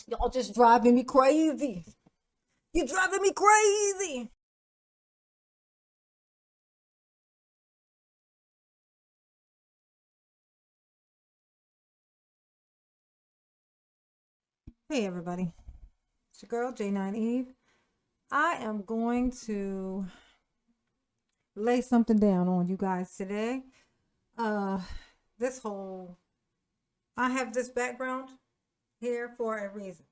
Y'all just driving me crazy. You're driving me crazy. Hey, everybody. It's your girl, J9 Eve. I am going to lay something down on you guys today. Uh, this whole, I have this background here for a reason.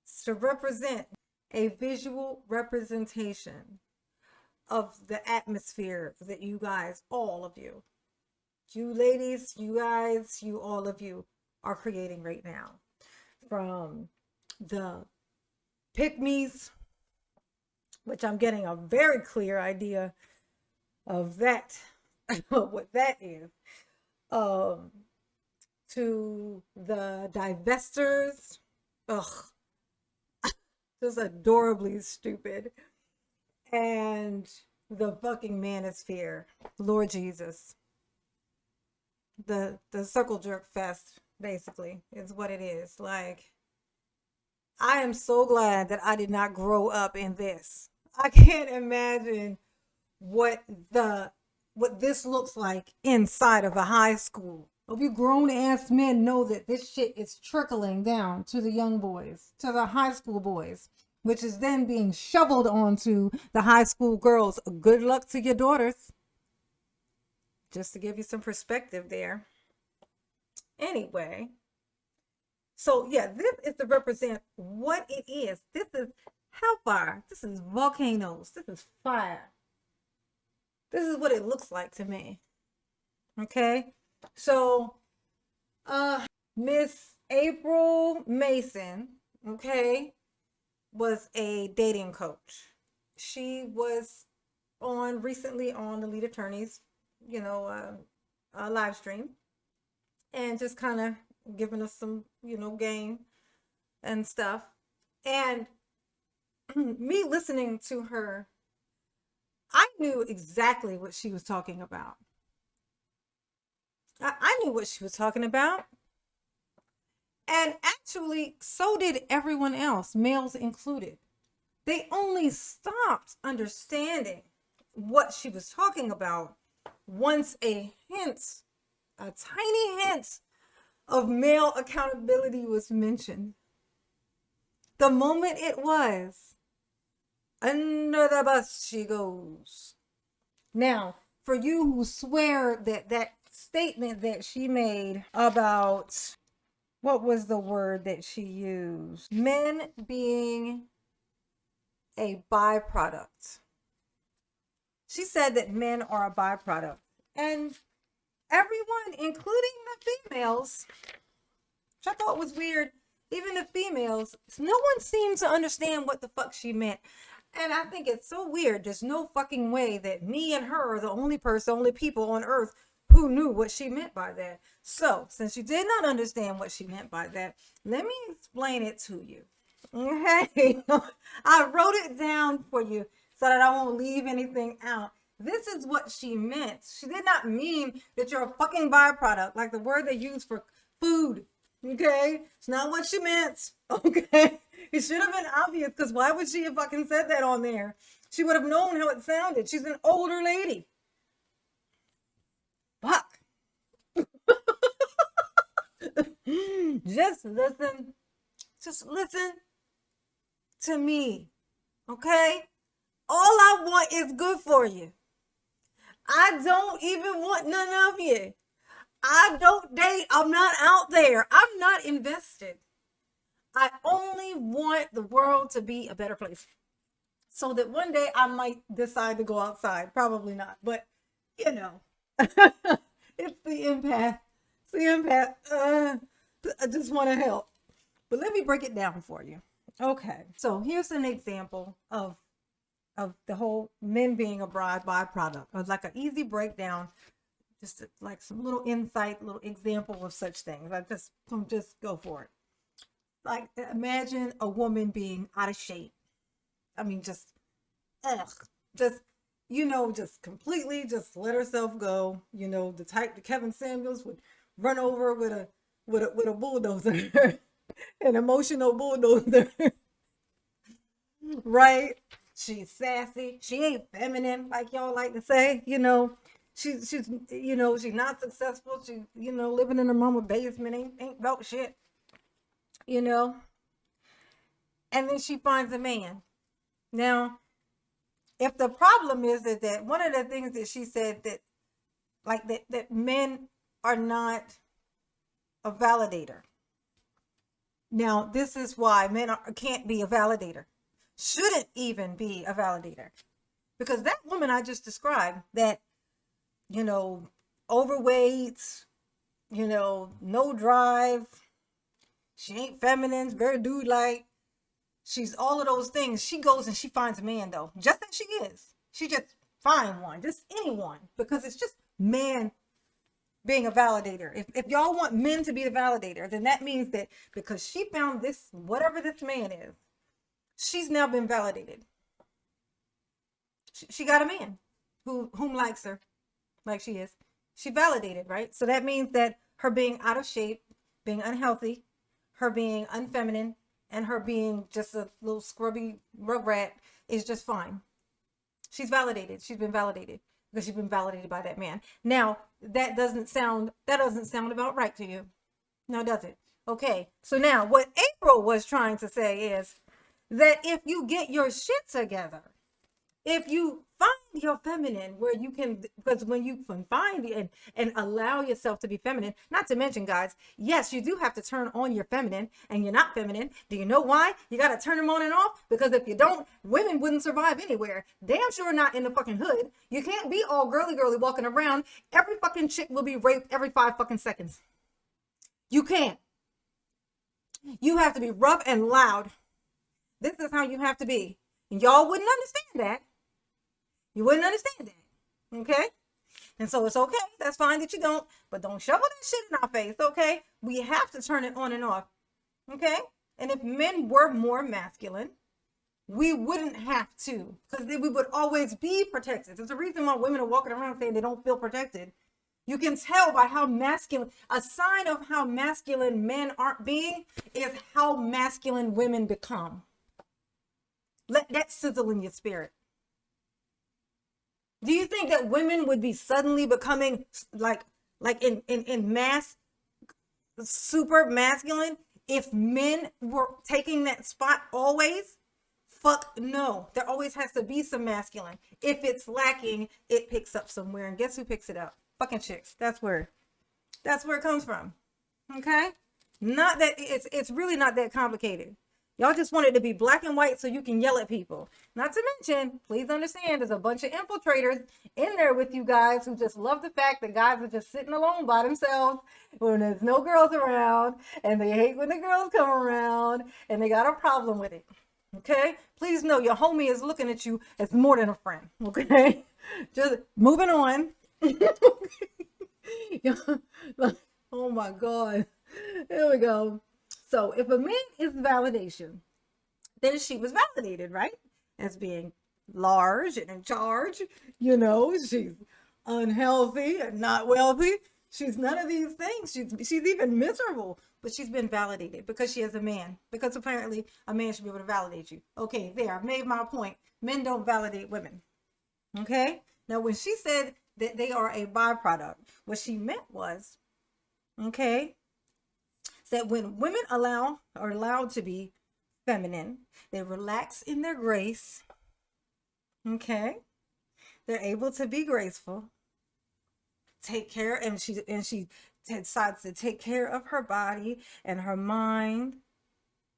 It's to represent a visual representation of the atmosphere that you guys, all of you ladies, you guys, you all of you are creating right now. From the pick-me's, which I'm getting a very clear idea of that, what that is, um, to the divestors, ugh, just adorably stupid, and the fucking manosphere, Lord Jesus, the circle jerk fest, basically, is what it is. Like, I am so glad that I did not grow up in this. I can't imagine what this looks like inside of a high school. Hope you grown ass men know that this shit is trickling down to the young boys, to the high school boys, which is then being shoveled onto the high school girls. Good luck to your daughters. Just to give you some perspective there. Anyway, so yeah, this is to represent what it is. This is hellfire. This is volcanoes. This is fire. This is what it looks like to me. Okay? So, Miss April Mason, okay, was a dating coach. She was recently on the lead attorneys, live stream, and just kind of giving us some, game and stuff. And me listening to her, I knew exactly what she was talking about. I knew what she was talking about. And actually, so did everyone else, males included. They only stopped understanding what she was talking about once a tiny hint of male accountability was mentioned. The moment it was, under the bus she goes. Now, for you who swear that statement that she made about, what was the word that she used? Men being a byproduct. She said that men are a byproduct. And everyone, including the females, which I thought was weird, even the females, no one seemed to understand what the fuck she meant. And I think it's so weird. There's no fucking way that me and her are the only people on earth who knew what she meant by that. So, since you did not understand what she meant by that, let me explain it to you. Okay? I wrote it down for you so that I won't leave anything out. This is what she meant. She did not mean that you're a fucking byproduct, like the word they use for food. Okay? It's not what she meant. Okay? It should have been obvious, because why would she have fucking said that on there? She would have known how it sounded. She's an older lady. Fuck. Just listen. Just listen to me. Okay? All I want is good for you. I don't even want none of you. I don't date. I'm not out there. I'm not invested. I only want the world to be a better place, so that one day I might decide to go outside. Probably not, but it's the empath. It's the empath. I just want to help. But let me break it down for you. Okay, so here's an example of the whole men being a byproduct. Or like an easy breakdown, just like some little insight, little example of such things. I just go for it. Like, imagine a woman being out of shape. I mean, just just completely just let herself go. The type that Kevin Samuels would run over with a bulldozer. An emotional bulldozer. Right? She's sassy. She ain't feminine, like y'all like to say. She's she's not successful. She living in her mama basement, ain't about shit. You know. And then she finds a man. Now, if the problem is that one of the things that she said that like that men are not a validator. Now, this is why can't be a validator. Shouldn't even be a validator. Because that woman I just described, that, overweight, no drive, she ain't feminine, very dude-like, she's all of those things. She goes and she finds a man, though, just as she is. She just find one, just anyone, because it's just man being a validator. If y'all want men to be the validator, then that means that because she found this, whatever this man is, she's now been validated. She got a man whom likes her like she is. She validated, right? So that means that her being out of shape, being unhealthy, her being unfeminine, and her being just a little scrubby rugrat is just fine. She's validated. She's been validated because she's been validated by that man. Now, that doesn't sound about right to you. No, does it? Okay. So now what April was trying to say is that if you get your shit together, if you find your feminine where you can, because when you can find and allow yourself to be feminine, not to mention, guys, yes, you do have to turn on your feminine, and you're not feminine. Do you know why? You got to turn them on and off, because if you don't, women wouldn't survive anywhere. Damn sure not in the fucking hood. You can't be all girly walking around. Every fucking chick will be raped every 5 fucking seconds. You can't. You have to be rough and loud. This is how you have to be. And y'all wouldn't understand that. You wouldn't understand that. Okay? And so it's okay. That's fine that you don't. But don't shovel that shit in our face. Okay? We have to turn it on and off. Okay? And if men were more masculine, we wouldn't have to. Because we would always be protected. There's a reason why women are walking around saying they don't feel protected. You can tell by how masculine, a sign of how masculine men aren't being is how masculine women become. Let that sizzle in your spirit. Do you think that women would be suddenly becoming like in mass super masculine if men were taking that spot always? Fuck no. There always has to be some masculine. If it's lacking, it picks up somewhere. And guess who picks it up? Fucking chicks. That's where it comes from. Okay? Not that it's really not that complicated. Y'all just want it to be black and white so you can yell at people. Not to mention, please understand, there's a bunch of infiltrators in there with you guys who just love the fact that guys are just sitting alone by themselves when there's no girls around, and they hate when the girls come around, and they got a problem with it. Okay? Please know your homie is looking at you as more than a friend. Okay? Just moving on. Oh my God. Here we go. So if a man is validation, then she was validated, right? As being large and in charge. She's unhealthy and not wealthy. She's none of these things. She's even miserable, but she's been validated because she has a man. Because apparently a man should be able to validate you. Okay, there, I've made my point. Men don't validate women. Okay? Now, when she said that they are a byproduct, what she meant was, okay, that when women are allowed to be feminine, they relax in their grace. Okay? They're able to be graceful. Take care, and she decides to take care of her body and her mind.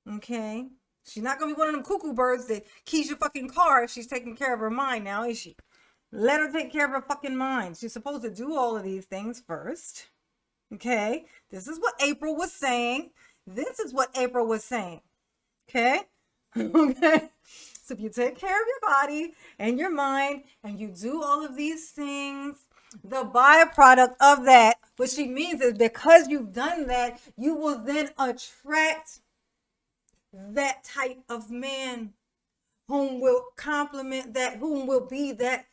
Okay? She's not gonna be one of them cuckoo birds that keys your fucking car if she's taking care of her mind now, is she? Let her take care of her fucking mind. She's supposed to do all of these things first. Okay, this is what April was saying. Okay? Okay? So if you take care of your body and your mind and you do all of these things, the byproduct of that, what she means is because you've done that, you will then attract that type of man whom will complement that, whom will be that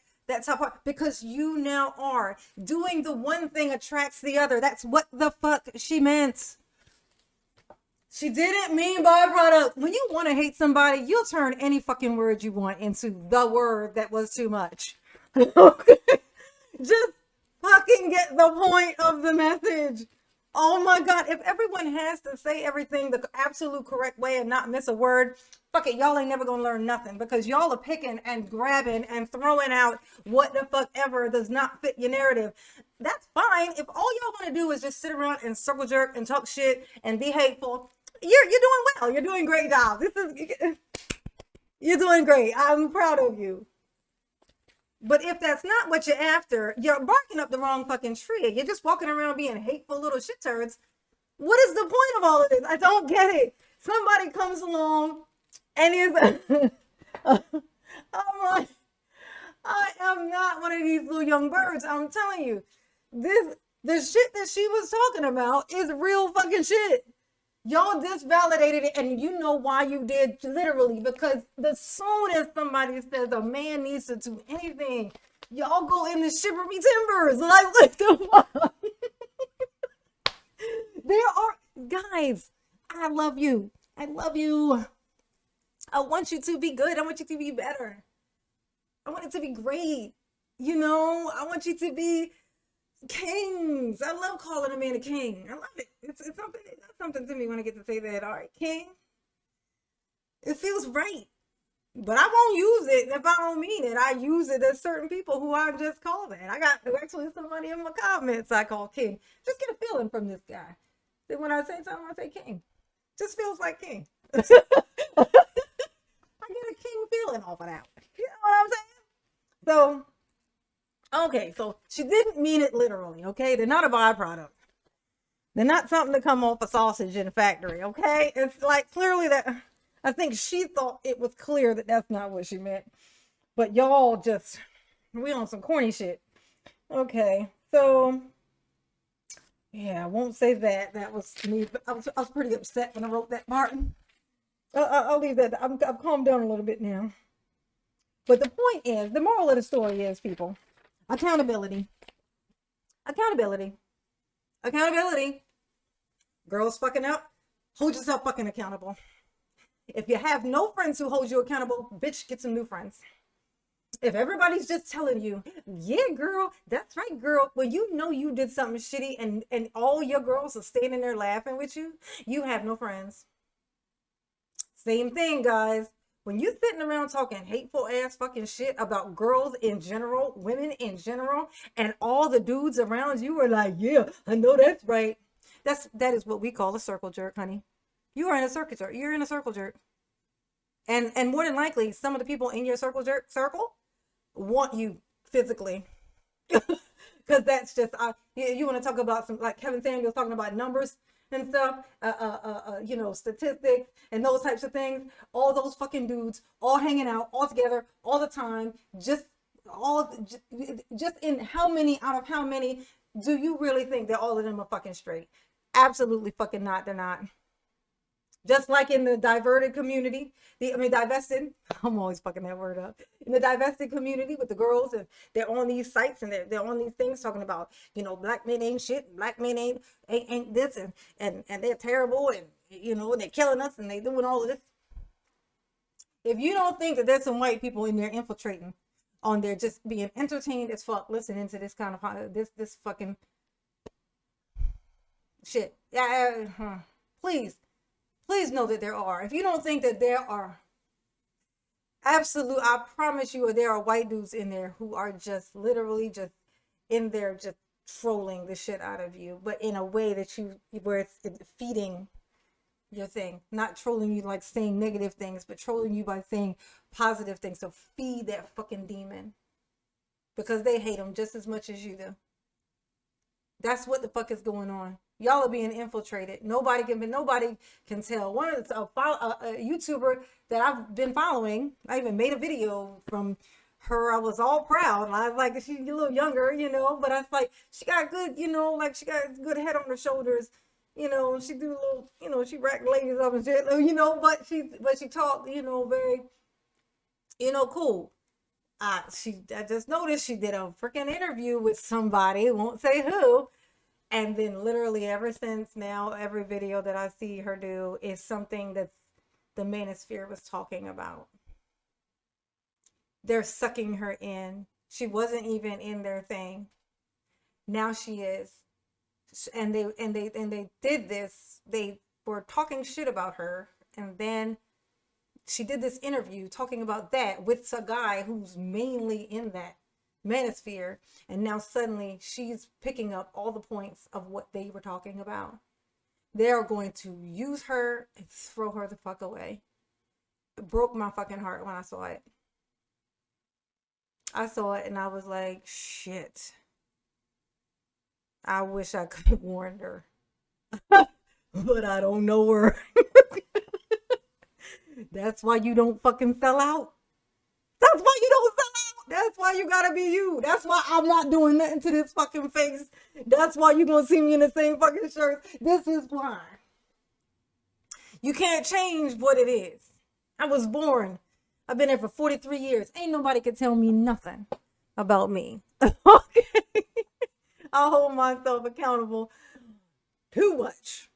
type of, because you now are doing the one thing attracts the other. That's what the fuck she meant. She didn't mean byproduct. When you want to hate somebody, you'll turn any fucking word you want into the word that was too much. Okay? Just fucking get the point of the message. Oh my God. If everyone has to say everything the absolute correct way and not miss a word, fuck it. Y'all ain't never gonna learn nothing because y'all are picking and grabbing and throwing out what the fuck ever does not fit your narrative. That's fine. If all y'all want to do is just sit around and circle jerk and talk shit and be hateful, you're doing well. You're doing a great job. You're doing great. I'm proud of you. But if that's not what you're after, you're barking up the wrong fucking tree. You're just walking around being hateful little shit turds. What is the point of all of this? I don't get it. Somebody comes along and is I'm like, I am not one of these little young birds. I'm telling you, the shit that she was talking about is real fucking shit. Y'all just validated it, and you know why you did, literally, because the soon as somebody says a man needs to do anything, y'all go in the shiver me timbers. Like, what the fuck? There are, guys, I love you. I love you. I want you to be good. I want you to be better. I want it to be great. You know, I want you to be kings. I love calling a man a king. I love it. It's something to me when I get to say that. All right, king. It feels right. But I won't use it if I don't mean it. I use it as certain people who I just call that. I got actually somebody in my comments I call king. Just get a feeling from this guy. Then when I say something, I say king. Just feels like king. I get a king feeling off of that. You know what I'm saying? So, okay, so she didn't mean it literally, okay? They're not a byproduct. They're not something to come off a sausage in a factory, okay? It's like clearly that, I think she thought it was clear that that's not what she meant. But y'all just, we on some corny shit. Okay, so, yeah, I won't say that. That was me. I was pretty upset when I wrote that, Martin. I'll leave that. I've calmed down a little bit now. But the point is, the moral of the story is, people, accountability. Accountability. Accountability. Girls fucking up. Hold yourself fucking accountable. If you have no friends who hold you accountable, bitch, get some new friends. If everybody's just telling you, yeah, girl, that's right, girl. Well, you know you did something shitty and all your girls are standing there laughing with you, you have no friends. Same thing, guys. When you sitting around talking hateful ass fucking shit about girls in general, women in general, and all the dudes around you are like, yeah, I know that's right. That is what we call a circle jerk, honey. You are in a circle jerk. You're in a circle jerk. And more than likely, some of the people in your circle jerk circle want you physically. Because that's just, you want to talk about some, like Kevin Samuels talking about numbers and stuff, you know, statistics and those types of things. All those fucking dudes all hanging out all together all the time. Just in how many out of how many do you really think that all of them are fucking straight? Absolutely fucking not. They're not. Just like in the diverted community, divested, I'm always fucking that word up. In the divested community with the girls, and they're on these sites and they're on these things talking about, you know, black men ain't shit, black men ain't this, and they're terrible, and, you know, they're killing us and they doing all of this. If you don't think that there's some white people in there infiltrating on there just being entertained as fuck listening to this kind of, this fucking shit. Yeah, please know that there are. If you don't think that there are, I promise you, there are white dudes in there who are just literally just in there just trolling the shit out of you, but in a way that where it's feeding your thing, not trolling you like saying negative things, but trolling you by saying positive things. So feed that fucking demon, because they hate them just as much as you do. That's what the fuck is going on. Y'all are being infiltrated. Nobody can tell. One of the a YouTuber that I've been following, I even made a video from her. I was all proud. I was like, she's a little younger, you know, but I was like, she got good, you know, like she got good head on her shoulders, you know. She do a little, you know, she racked ladies up and shit, you know, but she talked, you know, very, you know, cool. I just noticed she did a freaking interview with somebody, won't say who. And then literally ever since now, every video that I see her do is something that the manosphere was talking about. They're sucking her in. She wasn't even in their thing. Now she is. And they did this. They were talking shit about her, and then she did this interview talking about that with a guy who's mainly in that manosphere, and now suddenly she's picking up all the points of what they were talking about. They are going to use her and throw her the fuck away. It broke my fucking heart when I saw it. I saw it and I was like, shit. I wish I could have warned her. But I don't know her. That's why you don't fucking sell out. That's why you don't sell out. That's why you gotta be you. That's why I'm not doing nothing to this fucking face. That's why you gonna see me in the same fucking shirt. This is why. You can't change what it is. I was born. I've been here for 43 years. Ain't nobody can tell me nothing about me. Okay. I hold myself accountable too much,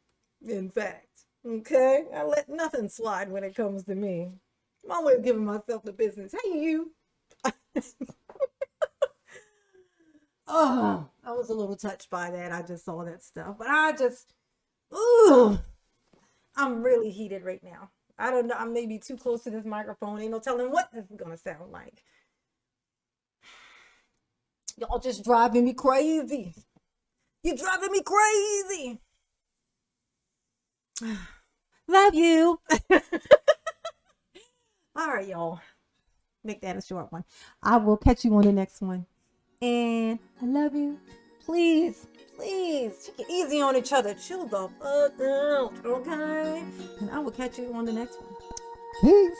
in fact. Okay? I let nothing slide when it comes to me. I'm always giving myself the business. Hey, you. Oh, I was a little touched by that. I just saw that stuff. But I'm really heated right now. I don't know. I may be too close to this microphone. Ain't no telling what this is going to sound like. Y'all just driving me crazy. You're driving me crazy. Love you. All right, y'all. Make that a short one. I will catch you on the next one. And I love you. Please, please, take it easy on each other. Chill the fuck out, okay? And I will catch you on the next one. Peace.